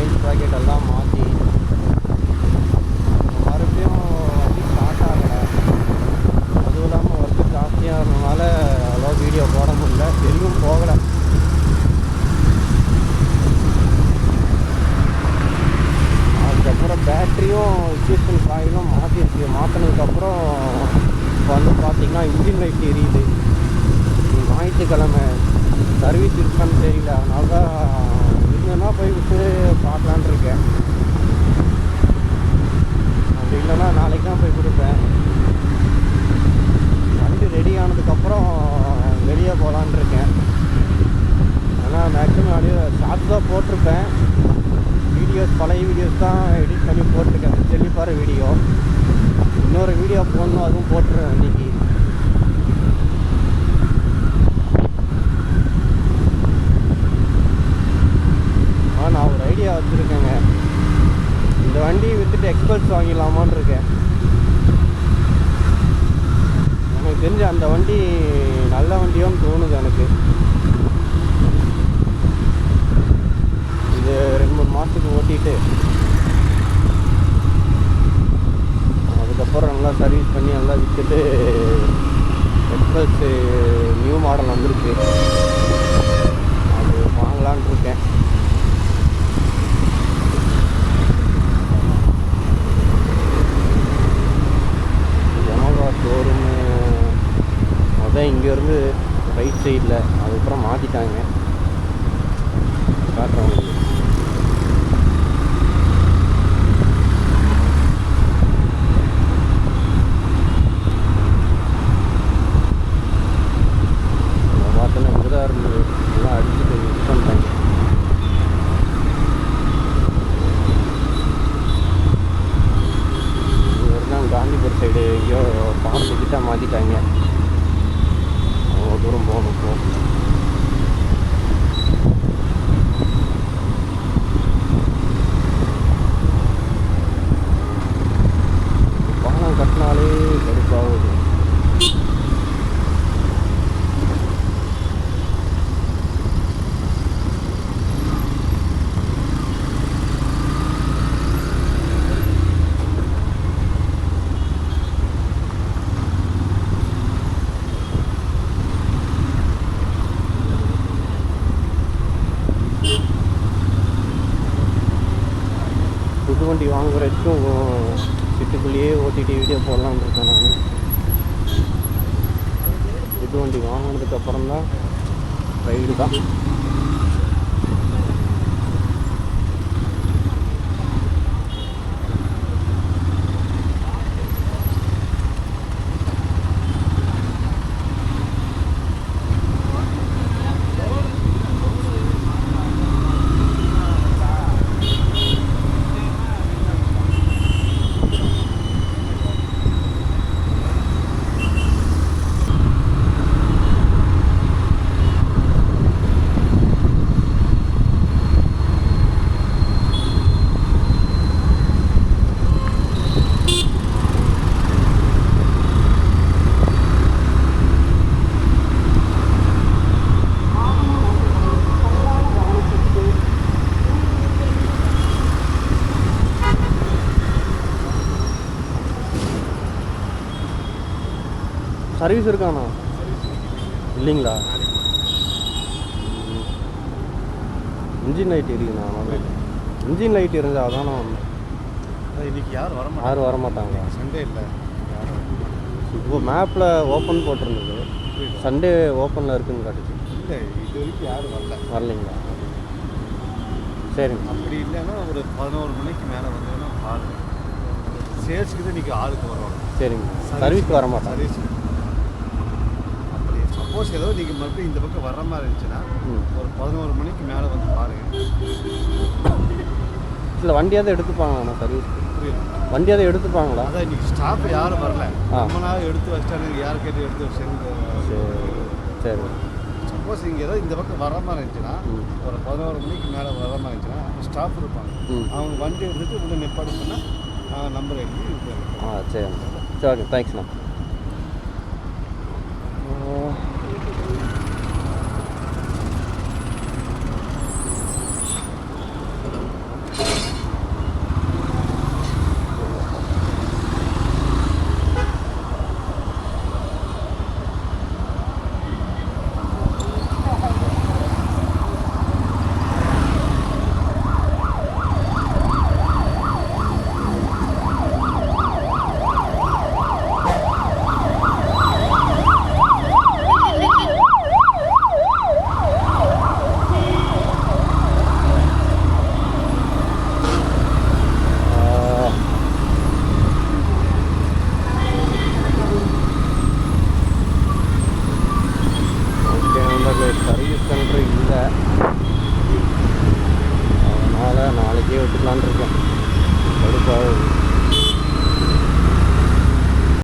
Paint bracket எல்லாம் மாற்றி மறுபடியும் வண்டி ஸ்டார்ட் ஆகலை. அதுவும் இல்லாமல் ஒர்க்கு ஜாஸ்தியாக இருந்ததுனால அவ்வளோ வீடியோ போட முடியல, வெளியும் போகலை. அதுக்கப்புறம் பேட்ரியும் இக்யூஷன் காயிலும் மாற்றினதுக்கப்புறம் இப்போ வந்து பார்த்திங்கன்னா இன்ஜின் லைட் எரியுது. ஞாயிற்றுக்கிழமை சர்வீஸ் இருக்கான்னு தெரியல, அதனால தான் இருந்ததுன்னா போய் விட்டு பார்க்கலான் இருக்கேன். அப்படி இல்லைன்னா நாளைக்கு தான் போய் கொடுப்பேன். வண்டி ரெடி ஆனதுக்கப்புறம் வெளியே போகலான் இருக்கேன். ஆனால் மேக்ஸிமம் அப்படியே ஷார்ட்ஸ் தான் போட்டிருப்பேன். வீடியோஸ் பழைய வீடியோஸ் தான் எடிட் பண்ணி போட்டிருக்கேன், தெளிப்பார வீடியோ. இன்னொரு வீடியோ போடணும், அதுவும் போட்டுருவேன் இன்றைக்கி. நான் ஒரு ஐடியா வச்சுருக்கேங்க, இந்த வண்டியை விற்றுட்டு எக்ஸ்பல்ஸ் வாங்கிடலாமான்னு இருக்கேன். எனக்கு தெரிஞ்ச அந்த வண்டி நல்ல வண்டியோன்னு தோணுது எனக்கு. இது 2-3 மாதத்துக்கு ஓட்டிட்டு அதுக்கப்புறம் நல்லா சர்வீஸ் பண்ணி நல்லா விற்றுட்டு எக்ஸ்பல்ஸு நியூ மாடல் வந்துருக்கு, அது வாங்கலான் இருக்கேன். ஷோரூமு அதான் இங்கேருந்து ரைட் சைடில், அதுக்கப்புறம் மாற்றிட்டாங்க. காட்டுறவங்க பார்த்தோன்னா இங்கே தான் இருந்தது, எல்லாம் அடிச்சுட்டு யூஸ் பண்ணிட்டாங்க. காந்திபுரம் சைடு எங்கேயோ பாலத்துக்கிட்ட மாற்றிட்டாங்க, அவ்வளோ தூரம் போகணும். இப்போ பாலம் கட்டினாலே கடுப்பாகுது. புது வண்டி வாங்குற வரைக்கும் சிட்டுக்குள்ளேயே ஓட்டிட்டு வீடியோ போடலான்னு இருக்கேன் நான். புது வண்டி வாங்கினதுக்கப்புறம் தான் ரைடு தான். சர்வீஸ் இருக்காண்ணா? இல்லைங்களா? இன்ஜின் லைட் இருக்குண்ணா. இன்ஜின் லைட் இருந்தால் அதானே வந்தேன். இன்றைக்கி யாரும் வரமாட்டாங்களா? சண்டே இல்லை. இப்போ மேப்பில் ஓப்பன் போட்டிருந்தது, சண்டே ஓப்பனில் இருக்குதுன்னு காட்டுச்சு. இல்லை, இது வரைக்கும் யாரும் வரலைங்களா? சரிங்க. அப்படி இல்லைன்னா ஒரு 11 மணிக்கு மேலே வந்தோன்னா பாருங்கள். சேல்ஸுக்கு தான் இன்றைக்கி ஆளுக்கு வருவாங்க. சரிங்க. சர்வீஸ்க்கு வர மாட்டேன். சர்வீஸ் அப்படி சப்போஸ் ஏதோ நீங்கள் மறுபடியும் இந்த பக்கம் வர்ற மாதிரி இருந்துச்சுன்னா ஒரு 11 மணிக்கு மேலே வந்து பாருங்கள். இல்லை வண்டியாவது எடுத்துப்பாங்களாண்ணா சர்வீஸ்? புரியல, வண்டியாவது எடுத்துப்பாங்களா? அதான் இன்றைக்கி ஸ்டாஃப் யாரும் வரல, நம்மளாவது எடுத்து வச்சிட்டாங்க. யார் கேட்டு எடுத்து வச்சு. சரி. சப்போஸ் இங்கே ஏதோ இந்த பக்கம் வர மாதிரி இருந்துச்சுன்னா ஒரு 11 மணிக்கு மேலே வர மாதிரி இருந்துச்சுன்னா ஸ்டாஃப் இருப்பாங்க. அவங்க வண்டி எடுத்துகிட்டு உள்ள நிப்பாடி சொன்னால் நம்பர் எழுதி. சரி ஓகே, தேங்க்ஸ்ண்ணா. நாளைக்கே விட்டுக்கலான்னு இருக்கேன். கடுப்பாக